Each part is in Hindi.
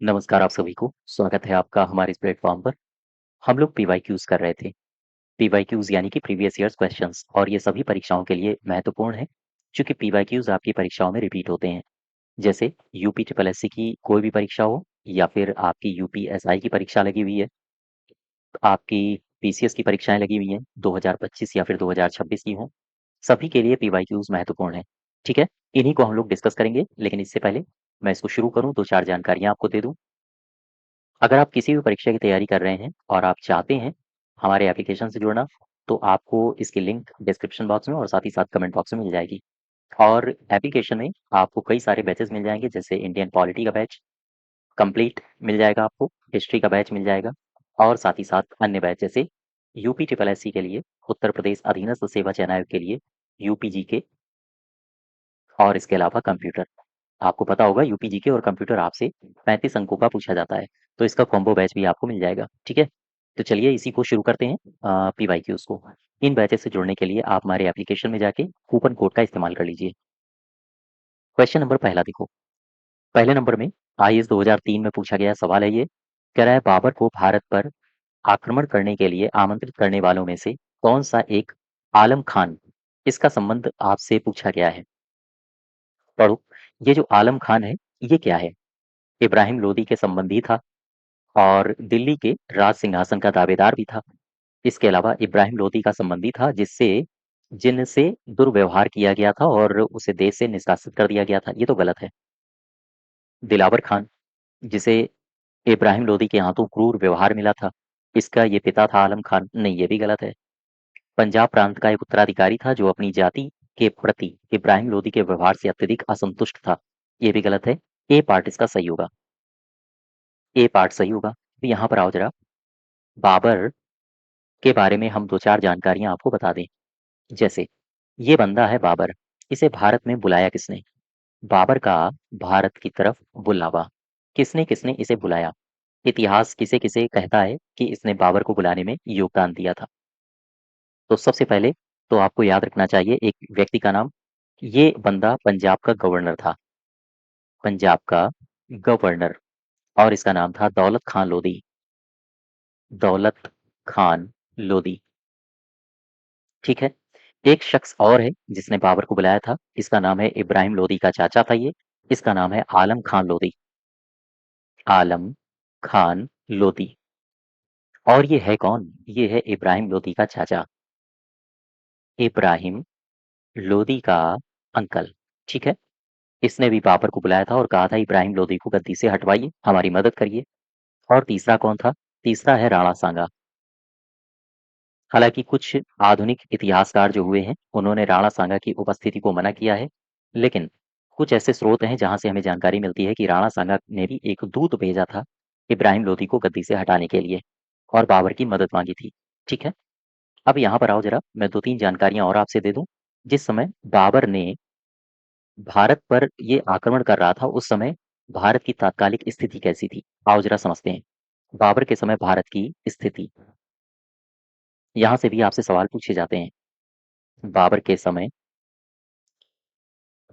नमस्कार आप सभी को, स्वागत है आपका हमारे इस प्लेटफ़ॉर्म पर। हम लोग पीवाईक्यूज़ कर रहे थे। पीवाईक्यूज़ यानी कि प्रीवियस ईयर्स क्वेश्चंस और ये सभी परीक्षाओं के लिए महत्वपूर्ण है, चूँकि पीवाईक्यूज़ आपकी परीक्षाओं में रिपीट होते हैं। जैसे यूपी ट्रिपल एससी की कोई भी परीक्षा हो या फिर आपकी यूपीएसआई की परीक्षा लगी हुई है, आपकी पीसीएस की परीक्षाएँ लगी हुई हैं, 2025 या फिर 2026 की हों, सभी के लिए पीवाईक्यूज़ महत्वपूर्ण हैं। ठीक है? इन्हीं को हम लोग डिस्कस करेंगे, लेकिन इससे पहले मैं इसको शुरू करूँ, 2-4 जानकारियाँ आपको दे दूँ। अगर आप किसी भी परीक्षा की तैयारी कर रहे हैं और आप चाहते हैं हमारे एप्लीकेशन से जुड़ना, तो आपको इसकी लिंक डिस्क्रिप्शन बॉक्स में और साथ ही साथ कमेंट बॉक्स में मिल जाएगी। और एप्लीकेशन में आपको कई सारे बैचेस मिल जाएंगे, जैसे इंडियन पॉलिटी का बैच कंप्लीट मिल जाएगा आपको, हिस्ट्री का बैच मिल जाएगा और साथ ही साथ अन्य बैच जैसे यूपी ट्रिपल एससी के लिए, उत्तर प्रदेश अधीनस्थ सेवा चयन आयोग के लिए यूपीजी के और इसके अलावा कंप्यूटर। आपको पता होगा यूपी जीके और कंप्यूटर आपसे 35 अंकों का पूछा जाता है, तो इसका कॉम्बो बैच भी आपको मिल जाएगा। ठीक है? तो चलिए इसी को शुरू करते हैं पीवाईक्यूज़ को। इन बैचेस से जुड़ने के लिए आप हमारे एप्लीकेशन में जाके कूपन कोड का इस्तेमाल कर लीजिए। क्वेश्चन नंबर पहला देखो, पहले नंबर में आईएएस 2003 में पूछा गया सवाल है ये, कह रहा है बाबर को भारत पर आक्रमण करने के लिए आमंत्रित करने वालों में से कौन सा एक आलम खान, इसका संबंध आपसे पूछा गया है। पढ़ो, ये जो आलम खान है, ये क्या है? इब्राहिम लोदी के संबंधी था और दिल्ली के राज सिंहासन का दावेदार भी था। इसके अलावा इब्राहिम लोदी का संबंधी था जिनसे दुर्व्यवहार किया गया था और उसे देश से निष्कासित कर दिया गया था। ये तो गलत है। दिलावर खान, जिसे इब्राहिम लोदी के हाथों क्रूर व्यवहार मिला था, इसका ये पिता था आलम खान। नहीं, ये भी गलत है। पंजाब प्रांत का एक उत्तराधिकारी था जो अपनी जाति के प्रति इब्राहिम लोदी के व्यवहार से अत्यधिक असंतुष्ट था। ये भी गलत है। ए पार्ट इसका सही होगा। ए पार्ट सही होगा। तो यहाँ पर आओ जरा, बाबर के बारे में हम 2-4 जानकारियाँ आपको बता दें। जैसे, ये बंदा है बाबर, इसे भारत में बुलाया किसने? बाबर का भारत की तरफ बुलावा। किसने-किसने इसे बुलाया? इतिहास किसे-किसे कहता है कि इसने बाबर को बुलाने में योगदान दिया था? तो सबसे पहले तो आपको याद रखना चाहिए एक व्यक्ति का नाम। ये बंदा पंजाब का गवर्नर था। पंजाब का गवर्नर और इसका नाम था दौलत खान लोधी। दौलत खान लोधी। ठीक है? एक शख्स और है जिसने बाबर को बुलाया था, इसका नाम है इब्राहिम लोदी का चाचा था ये, इसका नाम है आलम खान लोदी। आलम खान लोदी। और ये है कौन? ये है इब्राहिम लोदी का चाचा, इब्राहिम लोदी का अंकल। ठीक है? इसने भी बाबर को बुलाया था और कहा था इब्राहिम लोदी को गद्दी से हटवाइए, हमारी मदद करिए। और तीसरा कौन था? तीसरा है राणा सांगा। हालाँकि कुछ आधुनिक इतिहासकार जो हुए हैं, उन्होंने राणा सांगा की उपस्थिति को मना किया है, लेकिन कुछ ऐसे स्रोत हैं जहाँ से हमें जानकारी मिलती है कि राणा सांगा ने भी एक दूत भेजा था इब्राहिम लोदी को गद्दी से हटाने के लिए और बाबर की मदद मांगी थी। ठीक है? अब यहाँ पर आओ जरा, मैं 2-3 जानकारियाँ और आपसे दे दूँ। जिस समय बाबर ने भारत पर ये आक्रमण कर रहा था, उस समय भारत की तात्कालिक स्थिति कैसी थी? आओ जरा समझते हैं। बाबर के समय भारत की स्थिति, यहाँ से भी आपसे सवाल पूछे जाते हैं। बाबर के समय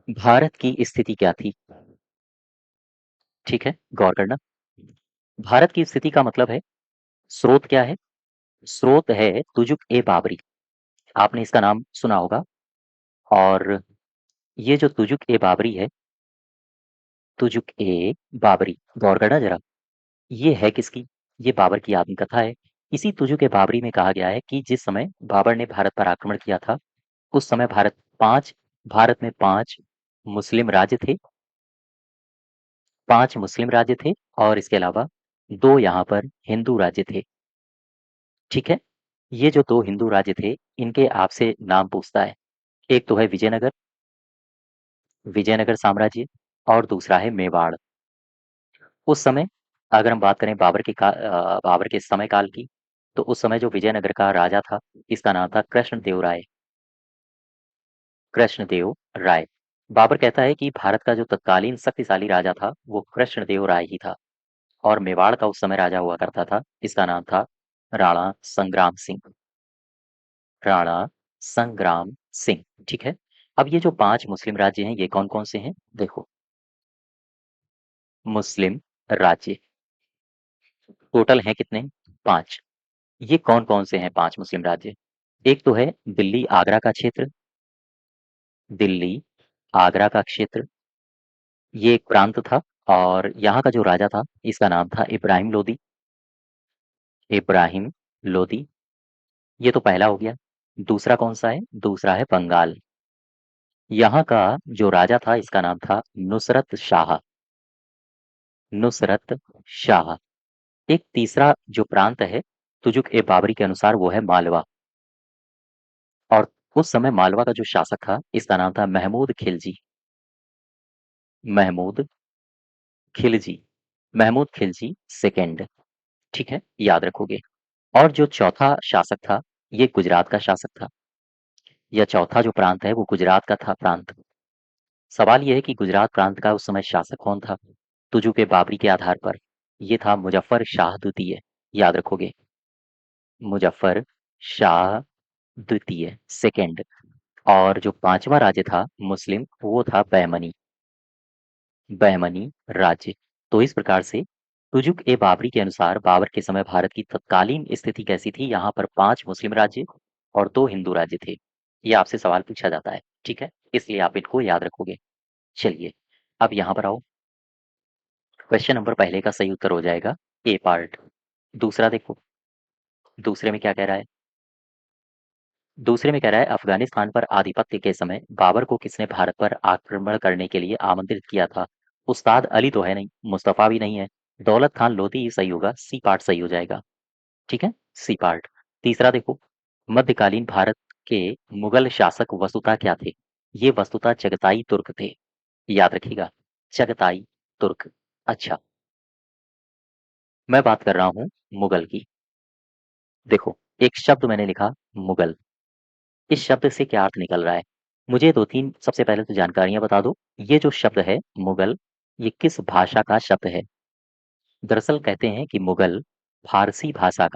भारत की स्थिति क्या थी? ठीक है, गौर करना। भारत की स्थिति का मतलब है, स्रोत क्या है? स्रोत है तुजुक-ए-बाबरी। आपने इसका नाम सुना होगा। और ये जो तुजुक-ए-बाबरी है, तुजुक-ए-बाबरी, गौर करना जरा, ये है किसकी? ये बाबर की आत्मकथा है। इसी तुजुक-ए-बाबरी में कहा गया है कि जिस समय बाबर ने भारत पर आक्रमण किया था, उस समय 5 में 5 मुस्लिम राज्य थे, 5 मुस्लिम राज्य थे और इसके अलावा 2 यहाँ पर हिंदू राज्य थे। ठीक है? ये जो 2 हिंदू राज्य थे, इनके आपसे नाम पूछता है। एक तो है विजयनगर, विजयनगर साम्राज्य और दूसरा है मेवाड़। उस समय अगर हम बात करें बाबर के समय काल की, तो उस समय जो विजयनगर का राजा था, इसका नाम था कृष्णदेव राय। कृष्णदेव राय। बाबर कहता है कि भारत का जो तत्कालीन शक्तिशाली राजा था, वो कृष्णदेव राय ही था और मेवाड़ का उस समय राजा हुआ करता था, इसका नाम था राणा संग्राम सिंह। राणा संग्राम सिंह। ठीक है? अब ये जो 5 मुस्लिम राज्य हैं, ये कौन-कौन से हैं? देखो, मुस्लिम राज्य। टोटल हैं कितने? 5। ये कौन-कौन से हैं 5 मुस्लिम राज्य? एक तो है दिल्ली आगरा का क्षेत्र, दिल्ली आगरा का क्षेत्र, ये एक प्रांत था और यहाँ का जो राजा था इसका नाम था इब्राहिम लोदी। इब्राहिम लोदी, ये तो पहला हो गया। दूसरा कौन-सा है? दूसरा है बंगाल। यहाँ का जो राजा था इसका नाम था नुसरत शाह। नुसरत शाह। एक तीसरा जो प्रांत है तुजुक-ए-बाबरी के अनुसार वो है मालवा और उस समय मालवा का जो शासक था इसका नाम था महमूद खिलजी। महमूद खिलजी। महमूद खिलजी सेकंड। ठीक है, याद रखोगे। और जो चौथा शासक था ये गुजरात का शासक था। या चौथा जो प्रांत है वो गुजरात का था प्रांत। सवाल ये है कि गुजरात प्रांत का उस समय शासक कौन था? तुजुक-ए-बाबरी के आधार पर ये था मुजफ्फर शाह द्वितीय। याद रखोगे। मुजफ्फर शाह द्वितीय सेकंड। और जो पांचवा राज्य था मुस्लिम वो था बहमनी। बहमनी राज्य। तो इस प्रकार से तुजुक ए बाबरी के अनुसार बाबर के समय भारत की तत्कालीन स्थिति कैसी थी? यहाँ पर 5 मुस्लिम राज्य और 2 हिंदू राज्य थे। ये आपसे सवाल पूछा जाता है, ठीक है? इसलिए आप इनको याद रखोगे। चलिए, अब यहाँ पर आओ। क्वेश्चन नंबर पहले का सही उत्तर हो जाएगा ए पार्ट। दूसरा देखो, दूसरे में क्या कह रहा है? दूसरे में कह रहा है अफगानिस्तान पर आधिपत्य के समय बाबर को किसने भारत पर आक्रमण करने के लिए आमंत्रित किया था? उस्ताद अली तो है नहीं, मुस्तफा भी नहीं है, दौलत खान लोधी ही सही होगा, सी पार्ट सही हो जाएगा। ठीक है, सी पार्ट। तीसरा देखो, मध्यकालीन भारत के मुगल शासक वस्तुतः क्या थे? ये वस्तुतः चगताई तुर्क थे। याद रखिएगा, चगताई तुर्क। अच्छा, मैं बात कर रहा हूँ मुगल की। देखो, एक शब्द मैंने लिखा मुगल। इस शब्द से क्या अर्थ निकल रहा है? मुझे 2-3 सबसे पहले तो जानकारियाँ बता दो। ये जो शब्द है मुगल, ये किस भाषा का शब्द है? दरअसल कहते हैं कि मुगल फारसी भाषा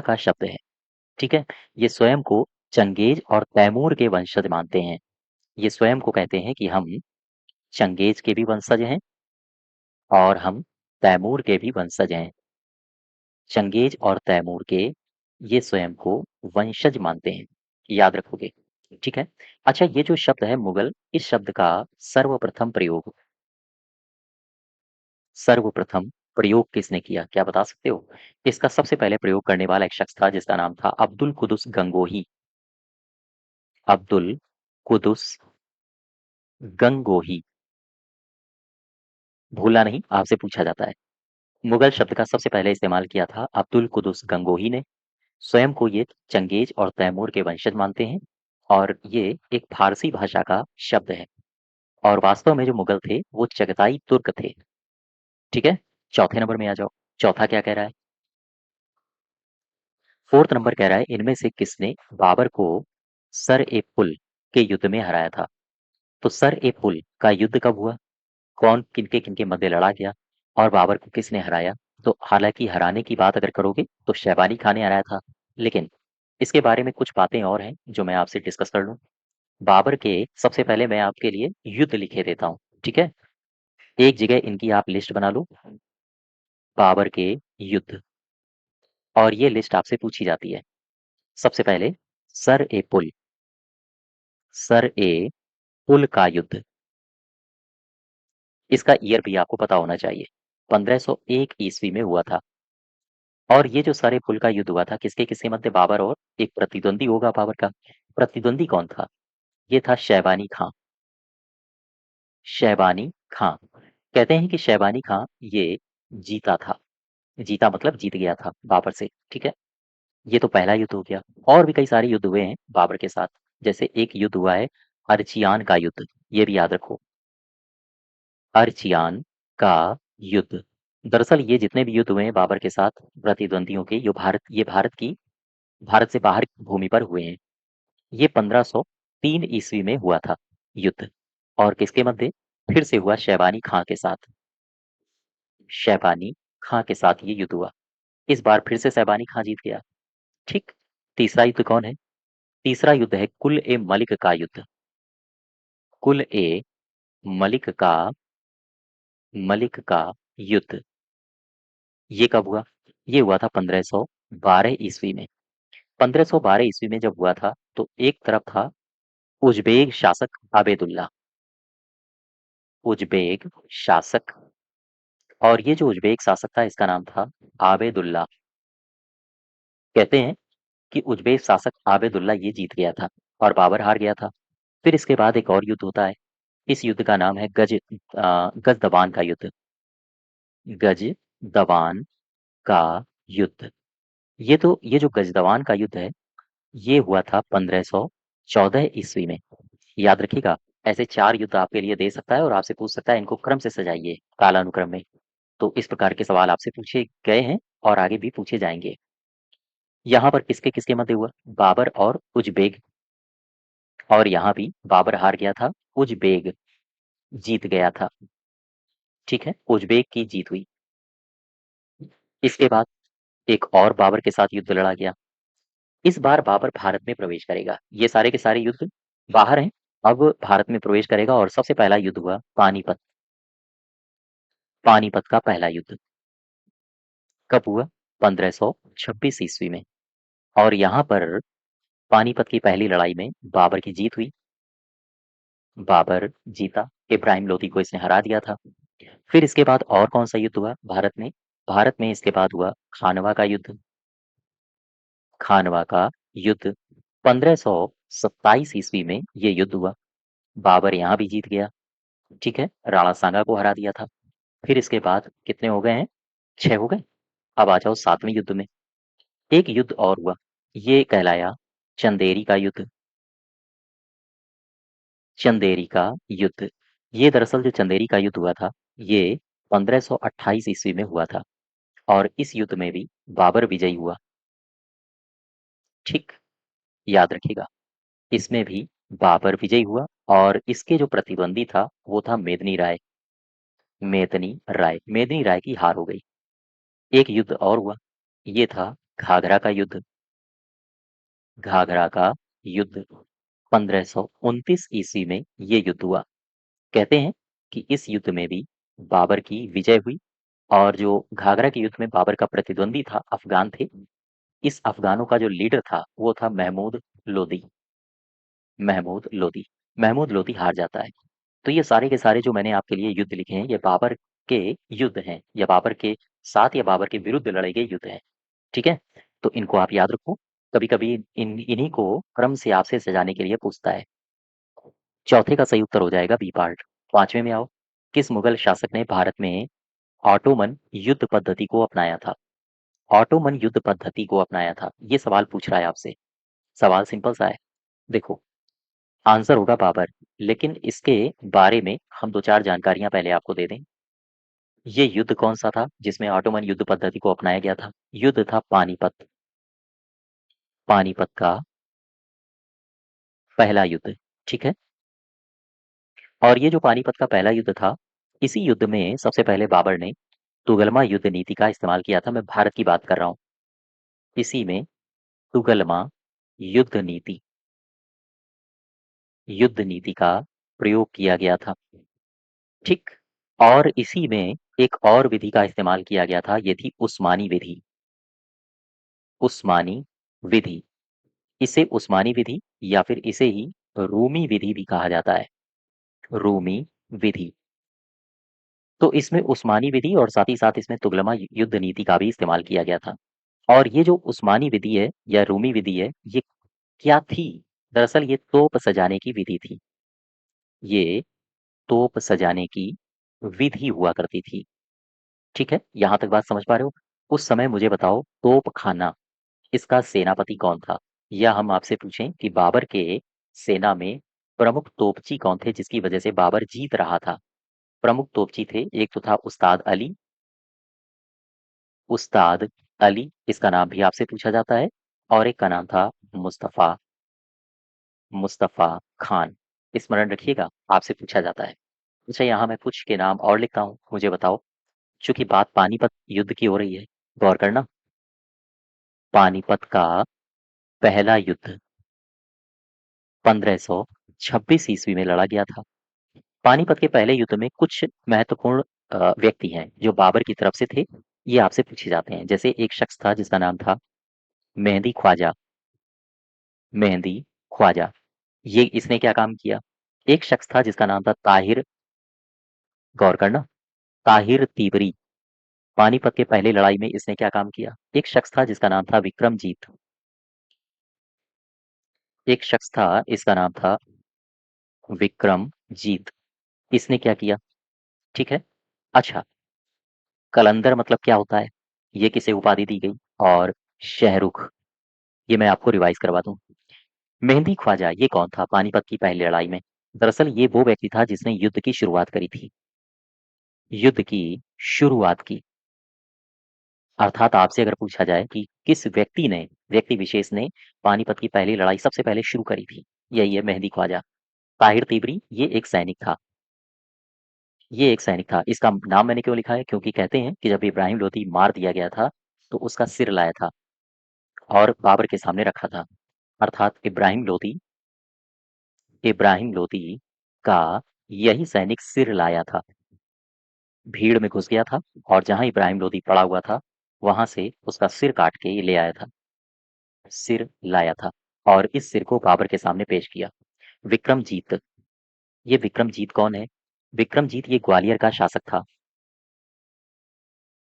का शब्द है। ठीक है? ये स्वयं को चंगेज और तैमूर के वंशज मानते हैं। ये स्वयं को कहते हैं कि हम चंगेज के भी वंशज हैं और हम तैमूर के भी वंशज हैं। चंगेज और तैमूर के ये स्वयं को वंशज मानते हैं। याद रखोगे। ठीक है। अच्छा, ये जो शब्द है मुगल, इस शब्द का सर्वप्रथम प्रयोग किसने किया? क्या बता सकते हो? इसका सबसे पहले प्रयोग करने वाला एक शख्स था जिसका नाम था अब्दुल कुदुस गंगोही। अब्दुल कुदुस गंगोही। भूलना नहीं, आपसे पूछा जाता है। मुगल शब्द का सबसे पहले इस्तेमाल किया था अब्दुल कुदुस गंगोही ने। स्वयं को ये चंगेज और तैमूर के वंशज मानते हैं और ये एक फारसी भाषा का शब्द है और वास्तव में जो मुगल थे वो चगताई तुर्क थे। ठीक है, चौथे नंबर में आ जाओ। चौथा क्या कह रहा है? फोर्थ नंबर कह रहा है इनमें से किसने बाबर को सर ए पुल के युद्ध में हराया था? तो सर ए पुल का युद्ध कब हुआ? कौन किनके किनके मध्य लड़ा गया और बाबर को किसने हराया? तो हालांकि हराने की बात अगर करोगे तो शैबानी खान ने हराया था, लेकिन इसके बारे में कुछ बातें और हैं जो मैं आपसे डिस्कस कर लूं। बाबर के सबसे पहले मैं आपके लिए युद्ध लिखे देता हूँ। ठीक है, एक जगह इनकी आप लिस्ट बना लो, बाबर के युद्ध, और ये लिस्ट आपसे पूछी जाती है। सबसे पहले सर ए पुल, सर ए पुल का युद्ध, इसका ईयर भी आपको पता होना चाहिए। 1501 ईस्वी में हुआ था। और ये जो सर ए पुल का युद्ध हुआ था किसके किसके मध्य? बाबर और एक प्रतिद्वंदी होगा बाबर का। प्रतिद्वंदी कौन था? ये था शैबानी खां। शैबानी खां। कहते हैं कि शैबानी खां ये जीता था। जीता मतलब जीत गया था बाबर से। ठीक है, ये तो पहला युद्ध हो गया। और भी कई सारे युद्ध हुए हैं बाबर के साथ। जैसे एक युद्ध हुआ है अर्चियान का युद्ध, ये भी याद रखो। अर्चियान का युद्ध। दरअसल ये जितने भी युद्ध हुए हैं बाबर के साथ प्रतिद्वंदियों के, भारत से बाहर की भूमि पर हुए हैं। ये 1503 ईस्वी में हुआ था युद्ध। और किसके मध्य? फिर से हुआ शैबानी खां के साथ। शैबानी खां के साथ ये युद्ध हुआ। इस बार फिर से शैबानी खां जीत गया। ठीक। तीसरा युद्ध कौन है? तीसरा युद्ध है कुल ए मलिक का युद्ध। कुल ए मलिक का मलिक का युद्ध, ये कब हुआ? ये हुआ था 1512 ईस्वी में। 1512 ईस्वी में जब हुआ था तो एक तरफ था उज्बेक शासक आबेदुल्ला, उज्बेक शासक, और ये जो उज्बेक शासक था इसका नाम था आबेदुल्ला। कहते हैं कि उज्बेक शासक आबेदुल्ला ये जीत गया था और बाबर हार गया था। फिर इसके बाद एक और युद्ध होता है। इस युद्ध का नाम है गजदबान का युद्ध, गजदबान का युद्ध। ये जो गजदवान का युद्ध है ये हुआ था 1514 ईस्वी में। याद रखिएगा, ऐसे 4 युद्ध आपके लिए दे सकता है और आपसे पूछ सकता है इनको क्रम से सजाइए कालानुक्रम में। तो इस प्रकार के सवाल आपसे पूछे गए हैं और आगे भी पूछे जाएंगे। यहाँ पर किसके किसके मध्य हुआ? बाबर और उजबेग, और यहाँ भी बाबर हार गया था, उजबेग जीत गया था। ठीक है, उजबेग की जीत हुई। इसके बाद एक और बाबर के साथ युद्ध लड़ा गया। इस बार बाबर भारत में प्रवेश करेगा। ये सारे के सारे युद्ध बाहर हैं, अब भारत में प्रवेश करेगा और सबसे पहला युद्ध हुआ पानीपत। पानीपत का पहला युद्ध कब हुआ? 1526 ईस्वी में। और यहाँ पर पानीपत की पहली लड़ाई में बाबर की जीत हुई। बाबर जीता, इब्राहिम लोदी को इसने हरा दिया था। फिर इसके बाद और कौन सा युद्ध हुआ भारत में? भारत में इसके बाद हुआ खानवा का युद्ध। खानवा का युद्ध 1527 ईस्वी में ये युद्ध हुआ। बाबर यहाँ भी जीत गया। ठीक है, राणा सांगा को हरा दिया था। फिर इसके बाद कितने हो गए हैं? 6 हो गए। अब आ जाओ 7वें युद्ध में। एक युद्ध और हुआ, ये कहलाया चंदेरी का युद्ध। चंदेरी का युद्ध, ये दरअसल जो चंदेरी का युद्ध हुआ था ये 1528 ईस्वी में हुआ था और इस युद्ध में भी बाबर विजयी हुआ। ठीक, याद रखिएगा, इसमें भी बाबर विजयी हुआ और इसके जो प्रतिद्वंदी था वो था मेदनी राय। मेदनी राय की हार हो गई। एक युद्ध और हुआ, ये था घाघरा का युद्ध। घाघरा का युद्ध 1529 ईस्वी में ये युद्ध हुआ। कहते हैं कि इस युद्ध में भी बाबर की विजय हुई और जो घाघरा के युद्ध में बाबर का प्रतिद्वंदी था अफगान थे, इस अफगानों का जो लीडर था वो था महमूद लोदी। महमूद लोदी, महमूद लोदी हार जाता है। तो ये सारे के सारे जो मैंने आपके लिए युद्ध लिखे हैं ये बाबर के युद्ध हैं, या बाबर के साथ या बाबर के विरुद्ध लड़े गए युद्ध हैं। ठीक है, तो इनको आप याद रखो। कभी कभी इन्हीं को क्रम से आपसे सजाने के लिए पूछता है। चौथे का सही उत्तर हो जाएगा बी पार्ट। 5वें में आओ, किस मुगल शासक ने भारत में ऑटोमन युद्ध पद्धति को अपनाया था? ऑटोमन युद्ध पद्धति को अपनाया था, ये सवाल पूछ रहा है आपसे। सवाल सिंपल सा है, देखो आंसर होगा बाबर, लेकिन इसके बारे में हम दो चार जानकारियां पहले आपको दे दें। ये युद्ध कौन सा था जिसमें ऑटोमन युद्ध पद्धति को अपनाया गया था? युद्ध था पानीपत। पानीपत का पहला युद्ध। ठीक है, और ये जो पानीपत का पहला युद्ध था, इसी युद्ध में सबसे पहले बाबर ने तुगलमा युद्ध नीति का इस्तेमाल किया था। मैं भारत की बात कर रहा हूँ। इसी में तुगलमा युद्ध नीति का प्रयोग किया गया था। ठीक, और इसी में एक और विधि का इस्तेमाल किया गया था, ये थी उस्मानी विधि। उस्मानी विधि, इसे उस्मानी विधि या फिर इसे ही रूमी विधि भी कहा जाता है। रूमी विधि, तो इसमें उस्मानी विधि और साथ ही साथ इसमें तुगलमा युद्ध नीति का भी इस्तेमाल किया गया था। और ये जो उस्मानी विधि है या रूमी विधि है, ये क्या थी? दरअसल ये तोप सजाने की विधि थी। ये तोप सजाने की विधि हुआ करती थी। ठीक है, यहां तक बात समझ पा रहे हो? उस समय मुझे बताओ तोप खाना, इसका सेनापति कौन था? या हम आपसे पूछें कि बाबर के सेना में प्रमुख तोपची कौन थे जिसकी वजह से बाबर जीत रहा था? प्रमुख तोपची थे, एक तो था उस्ताद अली। उस्ताद अली, इसका नाम भी आपसे पूछा जाता है, और एक का नाम था मुस्तफा। मुस्तफा खान, स्मरण रखिएगा, आपसे पूछा जाता है। अच्छा, यहाँ मैं कुछ के नाम और लिखता हूँ, मुझे बताओ। चूंकि बात पानीपत युद्ध की हो रही है, गौर करना। पानीपत का पहला युद्ध 1526 ईस्वी में लड़ा गया था। पानीपत के पहले युद्ध में कुछ महत्वपूर्ण व्यक्ति हैं जो बाबर की तरफ से थे, ये आपसे पूछे जाते हैं। जैसे एक शख्स था जिसका नाम था मेहंदी ख्वाजा। मेहंदी ख्वाजा, ये इसने क्या काम किया? एक शख्स था जिसका नाम था ताहिर, गौर करना, ताहिर तीबरी। पानीपत के पहले लड़ाई में इसने क्या काम किया? एक शख्स था जिसका नाम था विक्रमजीत। एक शख्स था, इसका नाम था विक्रमजीत। इसने क्या किया? ठीक है। अच्छा, कलंदर मतलब क्या होता है? ये किसे उपाधि दी गई? और शाहरुख, ये मैं आपको रिवाइज करवा दूं। मेहंदी ख्वाजा ये कौन था पानीपत की पहली लड़ाई में? दरअसल ये वो व्यक्ति था जिसने युद्ध की शुरुआत करी थी। युद्ध की शुरुआत की। अर्थात आपसे अगर पूछा जाए कि किस व्यक्ति ने, व्यक्ति विशेष ने पानीपत की पहली लड़ाई सबसे पहले शुरू करी थी, यही है मेहंदी ख्वाजा। ताहिर तीबरी ये एक सैनिक था। ये एक सैनिक था। इसका नाम मैंने क्यों लिखा है? क्योंकि कहते हैं कि जब इब्राहिम लोधी मार दिया गया था तो उसका सिर लाया था और बाबर के सामने रखा था। अर्थात इब्राहिम लोधी का यही सैनिक सिर लाया था। भीड़ में घुस गया था और जहां इब्राहिम लोधी पड़ा हुआ था वहां से उसका सिर काट के ले आया था। सिर लाया था और इस सिर को बाबर के सामने पेश किया। विक्रमजीत, ये विक्रमजीत कौन है? विक्रमजीत ये ग्वालियर का शासक था।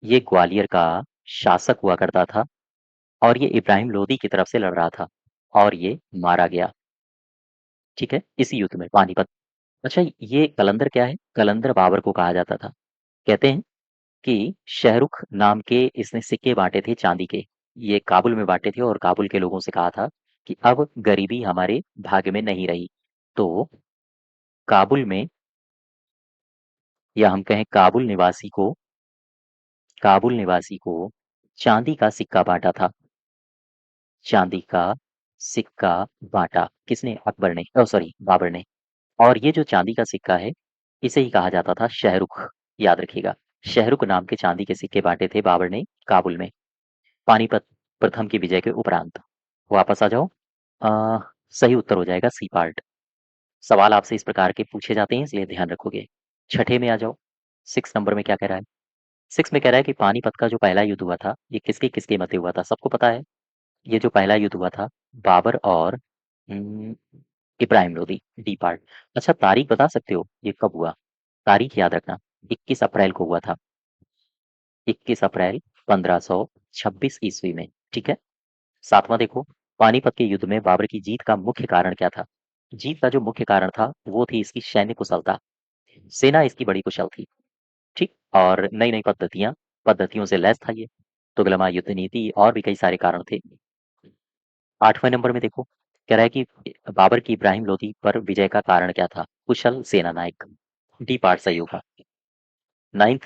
ये ग्वालियर का शासक हुआ करता था और ये इब्राहिम लोदी की तरफ से लड़ रहा था और ये मारा गया। ठीक है, इसी युद्ध में पानीपत। अच्छा, ये कलंदर क्या है? कलंदर बाबर को कहा जाता था। कहते हैं कि शाहरुख नाम के इसने सिक्के बांटे थे चांदी के। ये काबुल में बांटे थे और काबुल के लोगों से कहा था कि अब गरीबी हमारे भाग्य में नहीं रही। तो काबुल में, या हम कहें काबुल निवासी को चांदी का सिक्का बांटा था। चांदी का सिक्का बांटा किसने? अकबर ने, सॉरी बाबर ने। और ये जो चांदी का सिक्का है इसे ही कहा जाता था शाहरुख। याद रखिएगा, शाहरुख नाम के चांदी के सिक्के बांटे थे बाबर ने काबुल में, पानीपत प्रथम की विजय के उपरांत। वापस आ जाओ। आ, सही उत्तर हो जाएगा सी पार्ट। सवाल आपसे इस प्रकार के पूछे जाते हैं इसलिए ध्यान रखोगे। छठे में आ जाओ। 6 नंबर में क्या कह रहा है? 6 में कह रहा है कि पानीपत का जो पहला युद्ध हुआ था ये किसके किसके मध्य हुआ था? सबको पता है। ये जो पहला युद्ध हुआ था बाबर और हम्म, इब्राहिम लोदी। D part. अच्छा, तारीख बता सकते हो ये कब हुआ? तारीख याद रखना, 21 अप्रैल को हुआ था। 21 अप्रैल 1526 ईस्वी में। ठीक है। सातवां देखो, पानीपत के युद्ध में बाबर की जीत का मुख्य कारण क्या था? जीत का जो मुख्य कारण था वो थी इसकी सैन्य कुशलता। सेना इसकी बड़ी कुशल थी। ठीक, और नई नई पद्धतियों से लैस था ये। तुगलमा युद्ध नीति और भी कई सारे कारण थे। 8वें नंबर में देखो, कह रहा है कि बाबर की इब्राहिम लोदी पर विजय का कारण क्या था? कुशल सेना नायक। डी पार्ट सही होगा। 9th,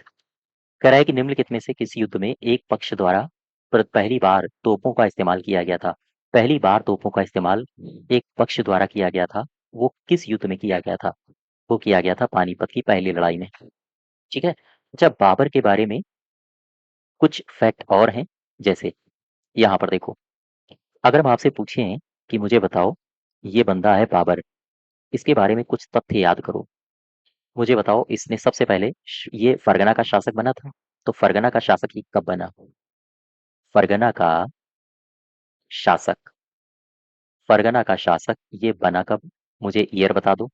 कह रहा है कि निम्नलिखित में से किसी युद्ध में एक पक्ष द्वारा पहली बार तोपों का इस्तेमाल किया गया था। पहली बार तोपों का इस्तेमाल एक पक्ष द्वारा किया गया था, वो किस युद्ध में किया गया था? वो किया गया था पानीपत की पहली लड़ाई में। ठीक है। अच्छा, बाबर के बारे में कुछ फैक्ट और हैं। जैसे यहाँ पर देखो, अगर हम आपसे पूछें कि मुझे बताओ ये बंदा है बाबर, इसके बारे में कुछ तथ्य याद करो। मुझे बताओ इसने सबसे पहले ये फरगना का शासक बना था, तो फरगना का शासक ये कब बना? फरगना का शासक, फरगना का शासक ये बना कब? मुझे ईयर बता दो।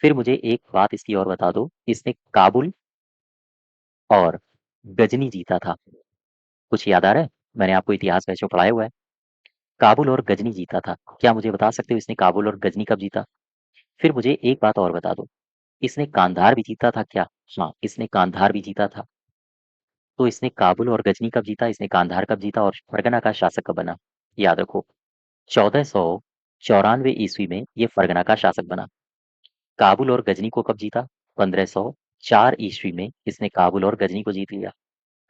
फिर मुझे एक बात इसकी और बता दो, इसने काबुल और गजनी जीता था। कुछ याद आ रहा है? मैंने आपको इतिहास वैसे पढ़ाया हुआ है। काबुल और गजनी जीता था। क्या मुझे बता सकते हो इसने काबुल और गजनी कब जीता? फिर मुझे एक बात और बता दो, इसने कांधार भी जीता था क्या? हाँ, इसने कांधार भी जीता था। तो इसने काबुल और गजनी कब जीता, इसने कांधार कब जीता और फरगना का शासक कब बना? याद रखो, 1494 ईस्वी में ये फरगना का शासक बना। काबुल और गजनी को कब जीता? 1504 ईस्वी में इसने काबुल और गजनी को जीत लिया।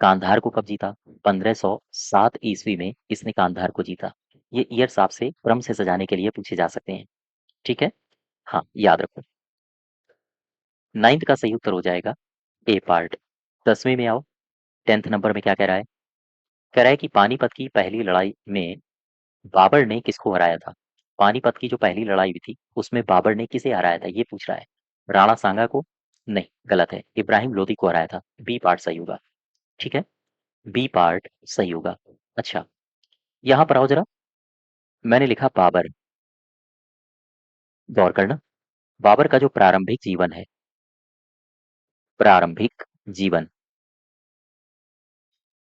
कांधार को कब जीता? 1507 ईस्वी में इसने कांधार को जीता। ये ईयर्स आपसे क्रम से सजाने के लिए पूछे जा सकते हैं। ठीक है, हाँ याद रखो। 9th का सही उत्तर हो जाएगा ए पार्ट। 10वें में आओ। 10th नंबर में क्या कह रहा है? कह रहा है कि पानीपत की पहली लड़ाई में बाबर ने किसको हराया था? पानीपत की जो पहली लड़ाई हुई थी उसमें बाबर ने किसे हराया था ये पूछ रहा है। राणा सांगा को, नहीं, गलत है। इब्राहिम लोदी को हराया था। बी पार्ट सही होगा। ठीक है, बी पार्ट सही होगा। अच्छा, यहाँ पर आओ जरा। मैंने लिखा बाबर। गौर करना, बाबर का जो प्रारंभिक जीवन है, प्रारंभिक जीवन,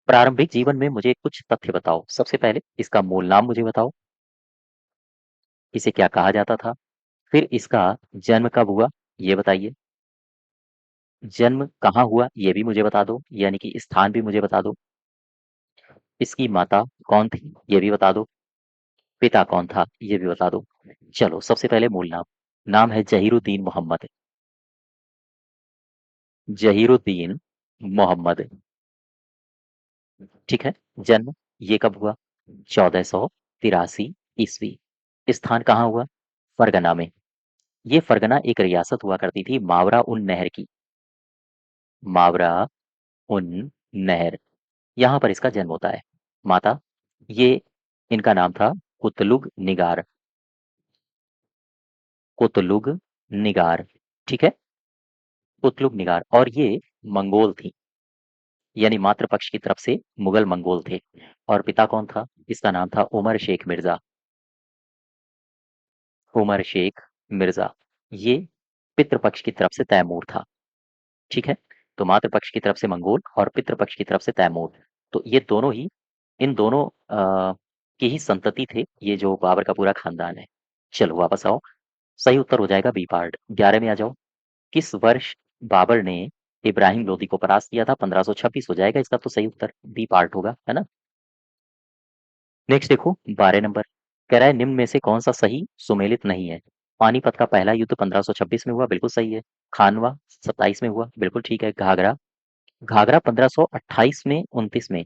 प्रारंभिक जीवन में मुझे कुछ तथ्य बताओ। सबसे पहले इसका मूल नाम मुझे बताओ, इसे क्या कहा जाता था, फिर इसका जन्म कब हुआ ये बताइए, जन्म कहाँ हुआ ये भी मुझे बता दो, यानी कि स्थान भी मुझे बता दो, इसकी माता कौन थी ये भी बता दो, पिता कौन था ये भी बता दो। चलो, सबसे पहले मूल नाम। नाम है जहीरुद्दीन मोहम्मद। जहीरुद्दीन मोहम्मद। ठीक है, जन्म ये कब हुआ, 1483 ईस्वी। स्थान कहाँ हुआ, फरगना में। ये फरगना एक रियासत हुआ करती थी मावरा उन नहर की, मावरा उन नहर, यहाँ पर इसका जन्म होता है। माता, ये इनका नाम था कुतलुग निगार, कुतलुग निगार। ठीक है, कुतलुग निगार, और ये मंगोल थी, यानी मातृपक्ष की तरफ से मुगल मंगोल थे। और पिता कौन था, इसका नाम था उमर शेख मिर्जा, उमर शेख मिर्जा। ये पितृपक्ष की तरफ से तैमूर था। ठीक है, तो मातृपक्ष की तरफ से मंगोल और पितृपक्ष की तरफ से तैमूर, तो ये दोनों ही, इन दोनों की ही संतति थे ये जो बाबर का पूरा खानदान है। चलो वापस आओ, सही उत्तर हो जाएगा बी पार्ट। 11 में आ जाओ। किस वर्ष बाबर ने इब्राहिम लोदी को परास्त किया था, 1526 हो जाएगा इसका तो सही उत्तर, बी पार्ट होगा, है ना। नेक्स्ट देखो, 12 नंबर कह रहा है निम्न में से कौन सा सही सुमेलित नहीं है। पानीपत का पहला युद्ध 1526 में हुआ, बिल्कुल सही है। खानवा 27 में हुआ, बिल्कुल ठीक है। घाघरा, घाघरा 1528 में 29 में।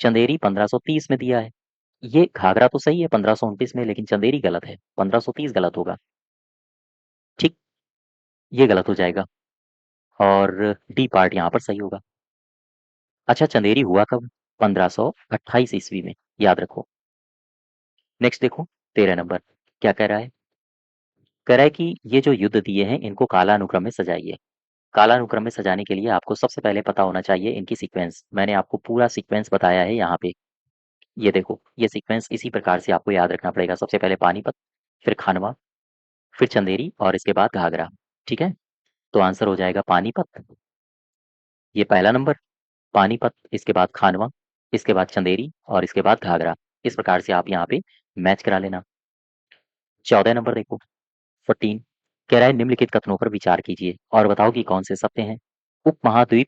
चंदेरी 1530 में दिया है। ये घाघरा तो सही है 1529 में, लेकिन चंदेरी गलत है, 1530 गलत होगा। ठीक, ये गलत हो जाएगा, और डी पार्ट यहाँ पर सही होगा। अच्छा, चंदेरी हुआ कब, 1528 ईस्वी में, याद रखो। नेक्स्ट देखो, 13 नंबर क्या कह रहा है, कह रहा है कि ये जो युद्ध दिए हैं इनको कालानुक्रम में सजाइए। कालानुक्रम में सजाने के लिए आपको सबसे पहले पता होना चाहिए इनकी सीक्वेंस। मैंने आपको पूरा सीक्वेंस बताया है यहाँ पे। ये देखो, ये सीक्वेंस इसी प्रकार से आपको याद रखना पड़ेगा। सबसे पहले पानीपत, फिर खानवा, फिर चंदेरी, और इसके बाद घाघरा। ठीक है, तो आंसर हो जाएगा पानीपत। ये पहला नंबर पानीपत, इसके बाद खानवा, इसके बाद चंदेरी, और इसके बाद घाघरा। इस प्रकार से आप यहाँ पे मैच करा लेना। 14 नंबर देखो, 14 कह रहा है निम्नलिखित कथनों पर विचार कीजिए और बताओ कि कौन से सत्य हैं। उपमहाद्वीप,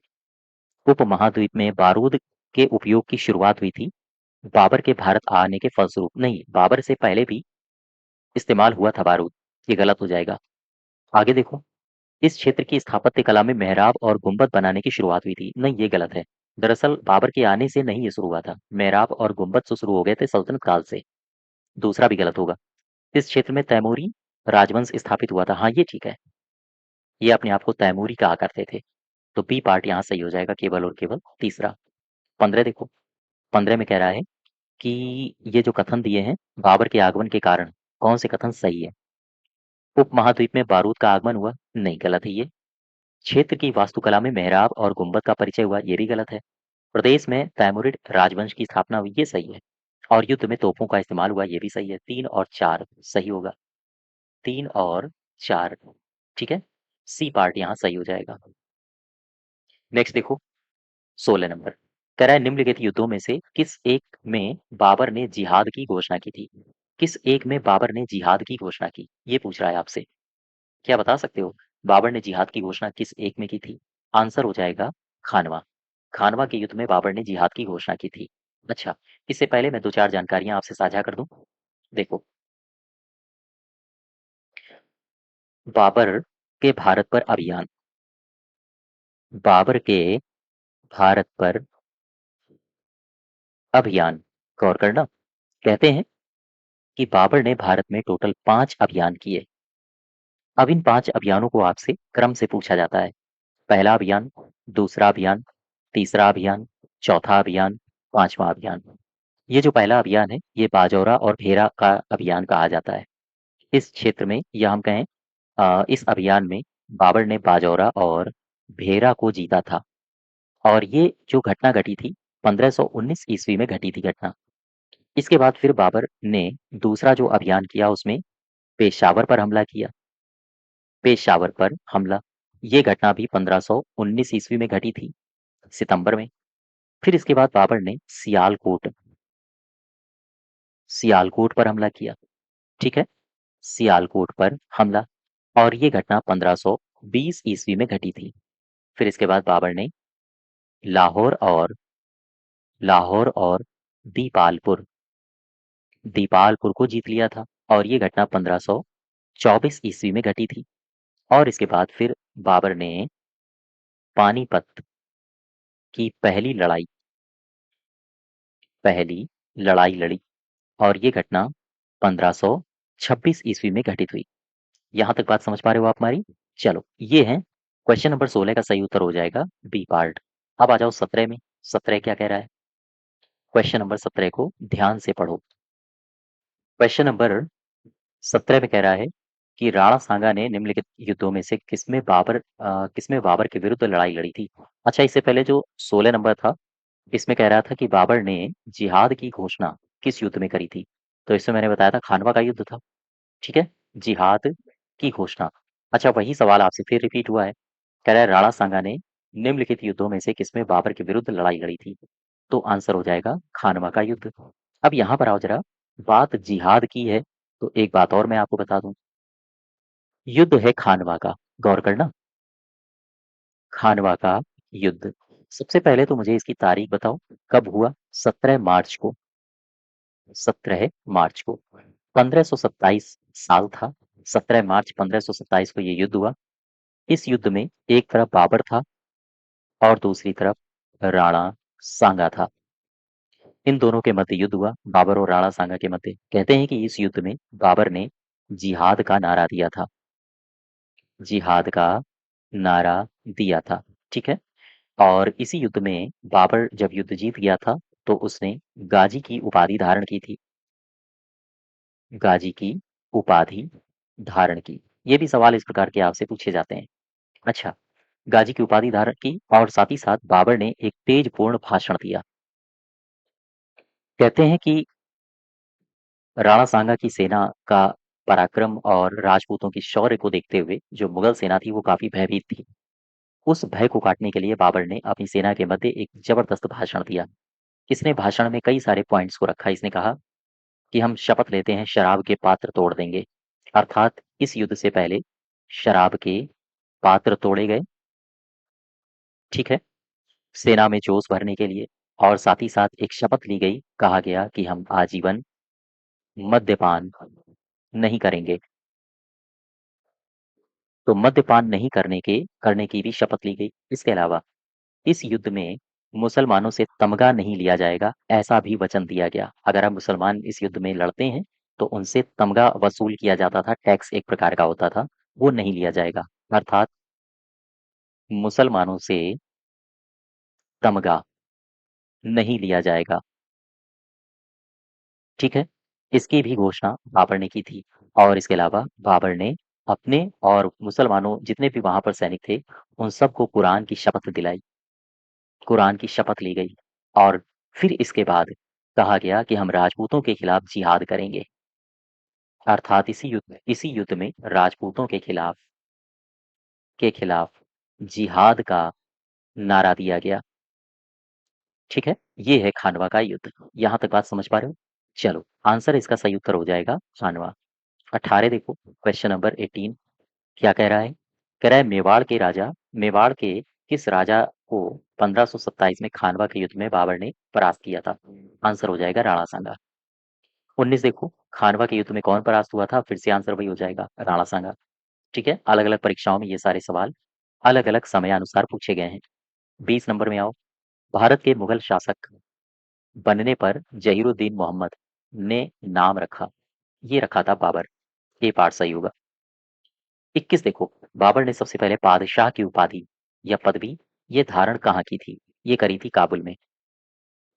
उपमहाद्वीप में बारूद के उपयोग की शुरुआत हुई थी बाबर के भारत आने के फलस्वरूप। नहीं, बाबर से पहले भी इस्तेमाल हुआ था बारूद, ये गलत हो जाएगा। आगे देखो, इस क्षेत्र की स्थापत्य कला में मेहराब और गुंबद बनाने की शुरुआत हुई थी। नहीं, ये गलत है। दरअसल बाबर के आने से नहीं ये शुरू हुआ था, मेहराब और गुंबद से शुरू हो गए थे सल्तनत काल से। दूसरा भी गलत होगा। इस क्षेत्र में तैमूरी राजवंश स्थापित हुआ था। हाँ, ये ठीक है, ये अपने आप को तैमूरी कहा करते थे। तो बी पार्ट यहाँ सही हो जाएगा, केवल और केवल तीसरा। 15 देखो, 15 में कह रहा है कि ये जो कथन दिए हैं बाबर के आगमन के कारण, कौन से कथन सही है। उपमहाद्वीप में बारूद का आगमन हुआ, नहीं, गलत है ये। क्षेत्र की वास्तुकला में मेहराब और गुंबद का परिचय हुआ, ये भी गलत है। प्रदेश में तैमुरिड राजवंश की स्थापना हुई, ये सही है। और युद्ध में तोपों का इस्तेमाल हुआ, ये भी सही है। 3 और 4 सही होगा, 3 और 4। ठीक है, सी पार्ट यहाँ सही हो जाएगा। नेक्स्ट देखो, 16 नंबर कह रहा है निम्नलिखित युद्धों में से किस एक में बाबर ने जिहाद की घोषणा की थी। किस एक में बाबर ने जिहाद की घोषणा की, ये पूछ रहा है आपसे। क्या बता सकते हो, बाबर ने जिहाद की घोषणा किस एक में की थी। आंसर हो जाएगा खानवा। खानवा के युद्ध में बाबर ने जिहाद की घोषणा की थी। अच्छा, इससे पहले मैं दो चार जानकारियां आपसे साझा कर दूं। देखो, बाबर के भारत पर अभियान, बाबर के भारत पर अभियान, गौर करना, कहते हैं कि बाबर ने भारत में टोटल 5 अभियान किए। अब इन 5 अभियानों को आपसे क्रम से पूछा जाता है। पहला अभियान, दूसरा अभियान, तीसरा अभियान, चौथा अभियान, पांचवा अभियान। ये जो पहला अभियान है ये बाजौरा और भेरा का अभियान कहा जाता है। इस क्षेत्र में, या हम कहें इस अभियान में बाबर ने बाजौरा और भेरा को जीता था। और ये जो घटना घटी थी 1519 ईस्वी में घटी थी घटना। इसके बाद फिर बाबर ने दूसरा जो अभियान किया उसमें पेशावर पर हमला किया। पेशावर पर हमला, ये घटना भी 1519 ईस्वी में घटी थी सितंबर में। फिर इसके बाद बाबर ने सियालकोट सियालकोट पर हमला किया। ठीक है, सियालकोट पर हमला, और ये घटना 1520 ईस्वी में घटी थी। फिर इसके बाद बाबर ने लाहौर और लाहौर और दीपालपुर दीपालपुर को जीत लिया था, और ये घटना 1524 ईस्वी में घटी थी। और इसके बाद फिर बाबर ने पानीपत की पहली लड़ाई लड़ी, और ये घटना 1526 ईस्वी में घटित हुई। यहाँ तक बात समझ पा रहे हो आप हमारी? चलो, ये है क्वेश्चन नंबर 16 का सही उत्तर हो जाएगा बी पार्ट। अब आ जाओ 17 में। 17 क्या कह रहा है? क्वेश्चन नंबर 17 को ध्यान से पढ़ो। क्वेश्चन नंबर 17 में कह रहा है कि राणा सांगा ने निम्नलिखित युद्धों में से किसमें बाबर के विरुद्ध लड़ाई लड़ी थी? अच्छा, इससे पहले जो 16 नंबर था, इसमें कह रहा था कि बाबर ने जिहाद की घोषणा किस युद्ध में करी थी? तो इसमें मैंने बताया था खानवा का युद्ध था। ठीक है, जिहाद की घोषणा। अच्छा, वही सवाल आपसे फिर रिपीट हुआ है। कह रहा है राणा सांगा ने निम्नलिखित युद्धों में से किसमें बाबर के विरुद्ध लड़ाई लड़ी थी? तो आंसर हो जाएगा खानवा का युद्ध। अब यहाँ पर आओ जरा, बात जिहाद की है तो एक बात और मैं आपको बता दूं, युद्ध है खानवा का। गौर करना, खानवा का युद्ध। सबसे पहले तो मुझे इसकी तारीख बताओ, कब हुआ? 17 मार्च को। 17 मार्च को 1527 साल था। 17 मार्च 1527 को ये युद्ध हुआ। इस युद्ध में एक तरफ बाबर था और दूसरी तरफ राणा सांगा था। इन दोनों के मध्य युद्ध हुआ, बाबर और राणा सांगा के मध्य। कहते हैं कि इस युद्ध में बाबर ने जिहाद का नारा दिया था। जिहाद का नारा दिया था। ठीक है, और इसी युद्ध में बाबर जब युद्ध जीत गया था तो उसने गाजी की उपाधि धारण की थी। गाजी की उपाधि धारण की। ये भी सवाल इस प्रकार के आपसे पूछे जाते हैं। अच्छा, गाजी की उपाधि धारण की और साथ ही साथ बाबर ने एक तेजपूर्ण भाषण दिया। कहते हैं कि राणा सांगा की सेना का पराक्रम और राजपूतों की शौर्य को देखते हुए जो मुगल सेना थी वो काफी भयभीत थी। उस भय को काटने के लिए बाबर ने अपनी सेना के मध्य एक जबरदस्त भाषण दिया। इसने भाषण में कई सारे पॉइंट्स को रखा। इसने कहा कि हम शपथ लेते हैं शराब के पात्र तोड़ देंगे। अर्थात इस युद्ध से पहले शराब के पात्र तोड़े गए। ठीक है, सेना में जोश भरने के लिए। और साथ ही साथ एक शपथ ली गई, कहा गया कि हम आजीवन मद्यपान नहीं करेंगे। तो मद्यपान नहीं करने की भी शपथ ली गई। इसके अलावा इस युद्ध में मुसलमानों से तमगा नहीं लिया जाएगा, ऐसा भी वचन दिया गया। अगर हम मुसलमान इस युद्ध में लड़ते हैं तो उनसे तमगा वसूल किया जाता था, टैक्स एक प्रकार का होता था, वो नहीं लिया जाएगा। अर्थात मुसलमानों से तमगा नहीं लिया जाएगा। ठीक है, इसकी भी घोषणा बाबर ने की थी। और इसके अलावा बाबर ने अपने और मुसलमानों जितने भी वहां पर सैनिक थे उन सबको कुरान की शपथ दिलाई। कुरान की शपथ ली गई, और फिर इसके बाद कहा गया कि हम राजपूतों के खिलाफ जिहाद करेंगे। अर्थात इसी युद्ध में राजपूतों के खिलाफ जिहाद का नारा दिया गया। ठीक है, ये है खानवा का युद्ध। यहाँ तक बात समझ पा रहे हो? चलो, आंसर इसका सही उत्तर हो जाएगा खानवा। 18 देखो, क्वेश्चन नंबर 18 क्या कह रहा है? कह रहा है मेवाड़ के किस राजा को 1527 में खानवा के युद्ध में बाबर ने परास्त किया था? आंसर हो जाएगा राणा सांगा। 19 देखो, खानवा के युद्ध में कौन परास्त हुआ था? फिर से आंसर वही हो जाएगा, राणा सांगा। ठीक है, अलग अलग परीक्षाओं में ये सारे सवाल अलग अलग समयानुसार पूछे गए हैं। 20 नंबर में आओ। भारत के मुगल शासक बनने पर जहीरुद्दीन मोहम्मद ने नाम रखा, ये रखा था बाबर। ये पार्ट सही होगा। 21 देखो, बाबर ने सबसे पहले बादशाह की उपाधि या पदवी ये धारण कहाँ की थी? ये करी थी काबुल में।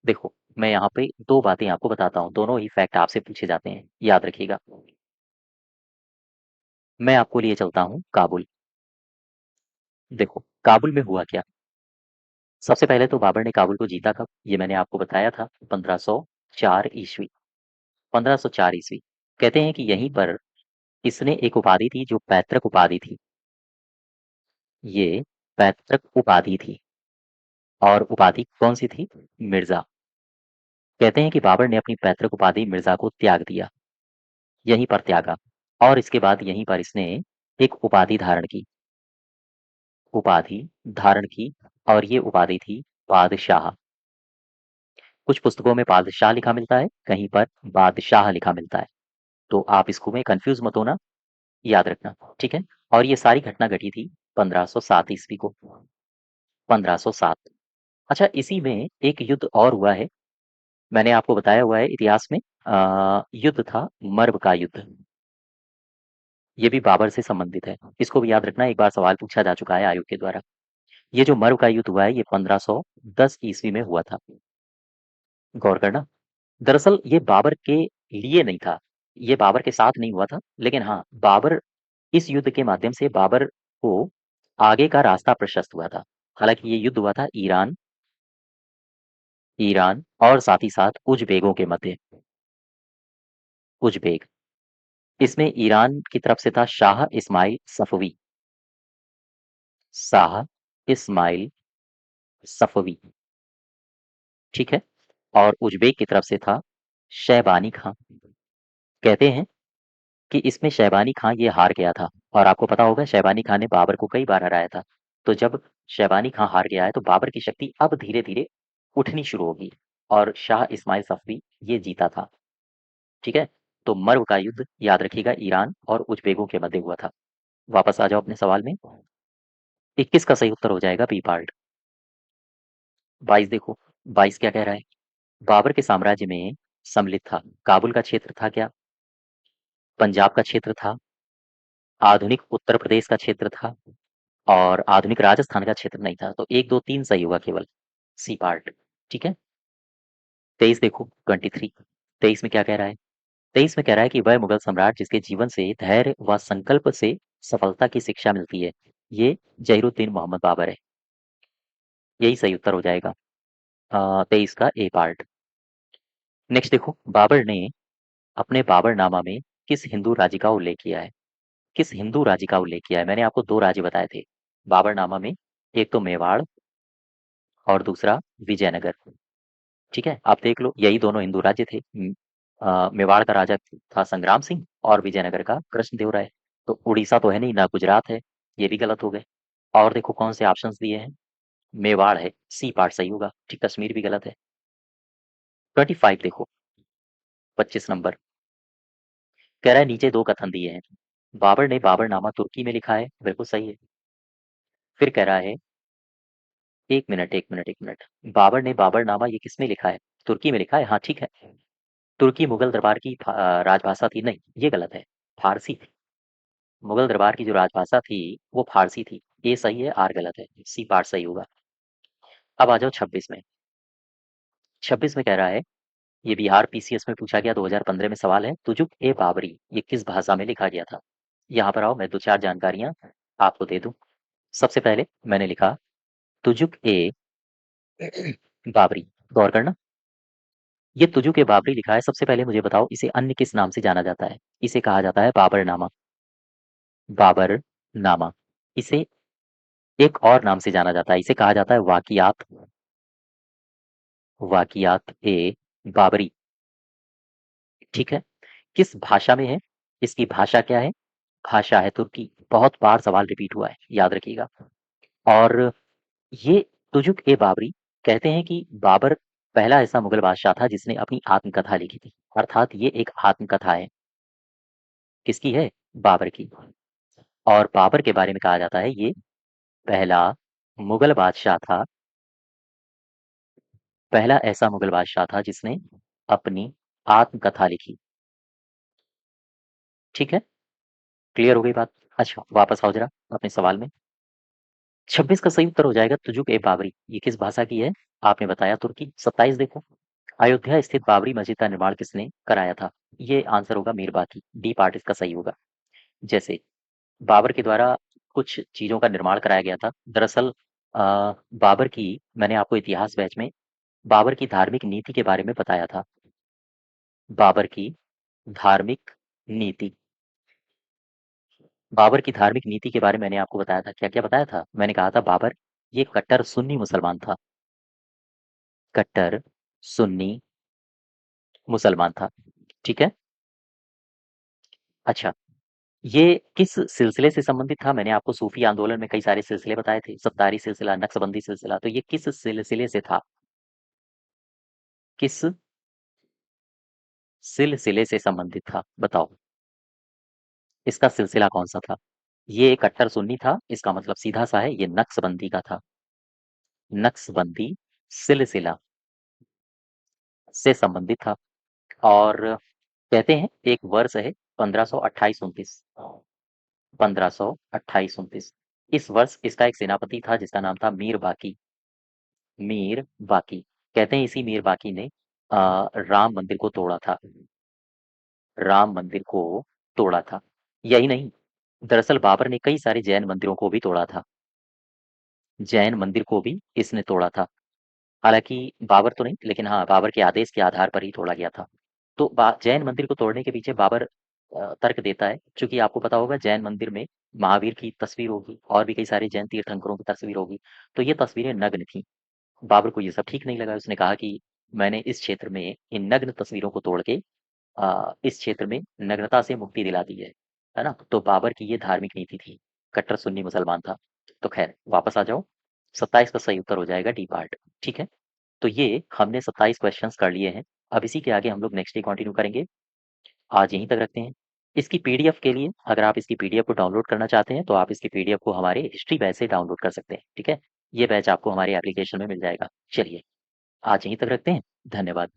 देखो, मैं यहाँ पे दो बातें आपको बताता हूँ, दोनों ही फैक्ट आपसे पूछे जाते हैं, याद रखिएगा। मैं आपको लिए चलता हूँ काबुल। देखो काबुल में हुआ क्या। सबसे पहले तो बाबर ने काबुल को जीता कब, ये मैंने आपको बताया था, 1504 ईस्वी। 1504 ईस्वी। कहते हैं कि यहीं पर इसने एक उपाधि थी जो पैतृक उपाधि थी। ये पैतृक उपाधि थी। और उपाधि कौन सी थी? मिर्जा। कहते हैं कि बाबर ने अपनी पैतृक उपाधि मिर्जा को त्याग दिया, यहीं पर त्यागा। और इसके बाद यहीं पर इसने एक उपाधि धारण की। उपाधि धारण की। और ये उपाधि थी बादशाह। कुछ पुस्तकों में बादशाह लिखा मिलता है, कहीं पर बादशाह लिखा मिलता है। तो आप इसको में कंफ्यूज मत होना, याद रखना। ठीक है। और ये सारी घटना घटी थी 1507 ईस्वी को। 1507। अच्छा, इसी में एक युद्ध और हुआ है, मैंने आपको बताया हुआ है इतिहास में। युद्ध था मर्व का युद्ध। ये भी बाबर से संबंधित है, इसको भी याद रखना, एक बार सवाल पूछा जा चुका है आयोग के द्वारा। ये जो मर्व का युद्ध हुआ है ये 1510 ईस्वी में हुआ था। गौर करना। दरअसल ये बाबर के लिए नहीं था, ये बाबर के साथ नहीं हुआ था, लेकिन हाँ बाबर, इस युद्ध के माध्यम से बाबर को आगे का रास्ता प्रशस्त हुआ था। हालांकि ये युद्ध हुआ था ईरान, ईरान और साथ ही साथ उजबेगों के मध्य। उजबेग। इसमें ईरान की तरफ से था शाह इस्माइल सफवी। शाह इस्माइल सफवी। ठीक है। और उजबेक की तरफ से था शैबानी खां। कहते हैं कि इसमें शैबानी खां ये हार गया था। और आपको पता होगा शैबानी खां ने बाबर को कई बार हराया था। तो जब शैबानी खां हार गया है तो बाबर की शक्ति अब धीरे धीरे उठनी शुरू होगी। और शाह इस्माइल सफवी ये जीता था। ठीक है। तो मर्व का युद्ध याद रखिएगा ईरान और उजबेगों के मध्य हुआ था। वापस आ जाओ अपने सवाल में। 21 का सही उत्तर हो जाएगा बी पार्ट। 22 देखो। 22 क्या कह रहा है। बाबर के साम्राज्य में सम्मिलित था, काबुल का क्षेत्र था क्या, पंजाब का क्षेत्र था, आधुनिक उत्तर प्रदेश का क्षेत्र था, और आधुनिक राजस्थान का क्षेत्र नहीं था। तो 1 2 3 सही होगा केवल, सी पार्ट। ठीक है। 23 देखो, 23। 23 में क्या कह रहा है। 23 में कह रहा है कि वह मुगल सम्राट जिसके जीवन से धैर्य व संकल्प से सफलता की शिक्षा मिलती है, ये जहीरुद्दीन मोहम्मद बाबर है। यही सही उत्तर हो जाएगा 23 का ए पार्ट। नेक्स्ट देखो, बाबर ने अपने बाबरनामा में किस हिंदू राज्य का उल्लेख किया है। किस हिंदू राज्य का उल्लेख किया है। मैंने आपको 2 राज्य बताए थे बाबरनामा में, एक तो मेवाड़ और दूसरा विजयनगर। ठीक है, आप देख लो यही दोनों हिंदू राज्य थे। मेवाड़ का राजा था संग्राम सिंह और विजयनगर का कृष्णदेव राय। तो उड़ीसा तो है नहीं, ना गुजरात है, ये भी गलत हो गए। और देखो कौन से ऑप्शंस दिए हैं। मेवाड़ है, सी पार्ट सही होगा। ठीक, कश्मीर भी गलत है। 25 देखो, 25 नंबर। कह रहा है नीचे 2 कथन दिए हैं। बाबर ने बाबरनामा तुर्की में लिखा है, बिल्कुल सही है। फिर कह रहा है, एक मिनट एक मिनट एक मिनट, बाबर ने बाबरनामा ये किस में लिखा है, तुर्की में लिखा है। हाँ ठीक है। तुर्की मुगल दरबार की राजभाषा थी, नहीं ये गलत है, फारसी थी। मुगल दरबार की जो राजभाषा थी वो फारसी थी। ए सही है, आर गलत है, सी पार्ट सही होगा। अब आ जाओ 26 में। 26 में कह रहा है, ये बिहार पीसीएस में पूछा गया 2015 में सवाल है, तुजुक ए बाबरी ये किस भाषा में लिखा गया था। यहाँ पर आओ, मैं 2 4 जानकारियां आपको दे दूं। सबसे पहले मैंने लिखा तुजुक ए बाबरी। गौर करना, ये तुजुक ए बाबरी लिखा है। सबसे पहले मुझे बताओ इसे अन्य किस नाम से जाना जाता है। इसे कहा जाता है बाबरनामा। बाबरनामा। इसे एक और नाम से जाना जाता है, इसे कहा जाता है वाकियात। वाकियात ए बाबरी। ठीक है। किस भाषा में है, इसकी भाषा क्या है। भाषा है तुर्की। बहुत बार सवाल रिपीट हुआ है, याद रखिएगा। और ये तुजुक ए बाबरी, कहते हैं कि बाबर पहला ऐसा मुगल बादशाह था जिसने अपनी आत्मकथा लिखी थी। अर्थात ये एक आत्मकथा है। किसकी है, बाबर की। और बाबर के बारे में कहा जाता है ये पहला मुगल बादशाह था, पहला ऐसा मुगल बादशाह था जिसने अपनी आत्मकथा लिखी। ठीक है, क्लियर हो गई बात। अच्छा वापस आओ जरा अपने सवाल में। 26 का सही उत्तर हो जाएगा तुजुक ए बाबरी, ये किस भाषा की है, आपने बताया तुर्की। 27 देखो, अयोध्या स्थित बाबरी मस्जिद का निर्माण किसने कराया था। ये आंसर होगा मीरबाकी, डी पार्ट इसका सही होगा। जैसे बाबर के द्वारा कुछ चीज़ों का निर्माण कराया गया था। दरअसल बाबर की मैंने आपको इतिहास बैच में बाबर की धार्मिक नीति के बारे में बताया था। बाबर की धार्मिक नीति। बाबर की धार्मिक नीति के बारे में मैंने आपको बताया था। क्या-क्या बताया था? मैंने कहा था बाबर ये कट्टर सुन्नी मुसलमान था। कट्टर सुन्नी मुसलमान था। ठीक है? अच्छा, ये किस सिलसिले से संबंधित था? मैंने आपको सूफी आंदोलन में कई सारे सिलसिले बताए थे। सत्तारी सिलसिला, नक्शबंदी सिलसिला, तो ये किस सिलसिले से था? किस सिलसिले से संबंधित था? बताओ। इसका सिलसिला कौन-सा था? ये कट्टर सुन्नी था, इसका मतलब सीधा-सा है ये नक्शबंदी का था। नक्शबंदी सिलसिला से संबंधित था और कहते हैं एक वर्ष है 1528-29 1528-29 इस वर्ष इसका एक सेनापति था जिसका नाम था मीर बाकी। मीर बाकी कहते हैं इसी मीर बाकी ने राम मंदिर को तोड़ा था। राम मंदिर को तोड़ा था। यही नहीं, दरअसल बाबर ने कई सारे जैन मंदिरों को भी तोड़ा था। जैन मंदिर को भी इसने तोड़ा था। हालाँकि बाबर तो नहीं, लेकिन हाँ, बाबर के आदेश के आधार पर ही तोड़ा गया था। तो बा जैन मंदिर को तोड़ने के पीछे बाबर तर्क देता है, चूँकि आपको पता होगा जैन मंदिर में महावीर की तस्वीर होगी और भी कई सारे जैन तीर्थंकरों की तस्वीर होगी, तो ये तस्वीरें नग्न थीं। बाबर को ये सब ठीक नहीं लगा, उसने कहा कि मैंने इस क्षेत्र में इन नग्न तस्वीरों को तोड़ के इस क्षेत्र में नग्नता से मुक्ति दिला दी है ना? तो बाबर की ये धार्मिक नीति थी, कट्टर सुन्नी मुसलमान था। तो ख़ैर वापस आ जाओ, 27 का सही उत्तर हो जाएगा डी पार्ट, ठीक है? तो ये हमने 27 क्वेश्चंस कर लिए हैं। अब इसी के आगे हम लोग नेक्स्ट डे कंटिन्यू करेंगे। आज यहीं तक रखते हैं। इसकी पीडीएफ के लिए अगर आप इसकी पीडीएफ को डाउनलोड करना चाहते हैं, तो आप इसकी पीडीएफ को हमारे हिस्ट्री बैच से डाउनलोड कर सकते हैं, ठीक है? ये बैच आपको हमारे एप्लीकेशन में मिल जाएगा। चलिए, आज यहीं तक रखते हैं। धन्यवाद।